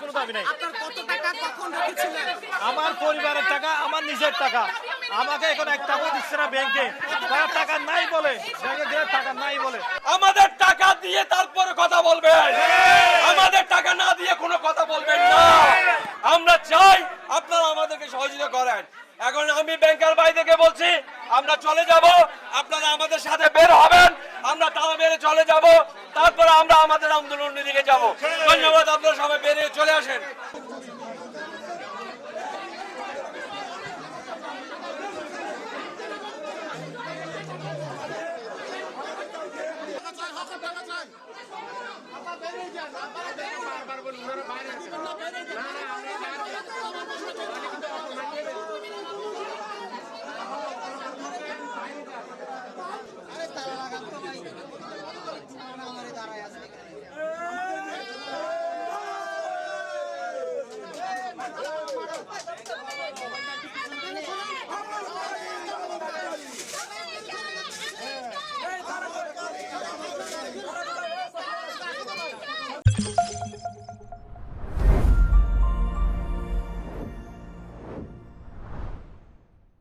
কোনো দাবি নাই। আপনার কত টাকা কখন রেখেছিলেন? আমার পরিবারের টাকা, আমার নিজের টাকা, আমাকে এখন 1 টাকাও দিচ্ছে না ব্যাংকে। তারা টাকা নাই বলে, ব্যাংকে দিয়ে টাকা নাই বলে। আমাদের টাকা দিয়ে তারপরে কথা বলবেন, আমাদের টাকা না দিয়ে কোনো কথা বলবেন না। আমরা চাই আপনারা আমাদেরকে সহযোগিতা করেন। এখন আমি ব্যাংকার ভাই থেকে বলছি, আমরা চলে যাব, আপনারা আমাদের সাথে বের হবেন, আমরা তালা মেরে চলে যাব, তারপরে আমরা আমাদের আন্দোলনের দিকে যাব। ধন্যবাদ, আপনারা সবাই বেরিয়ে চলে আসেন।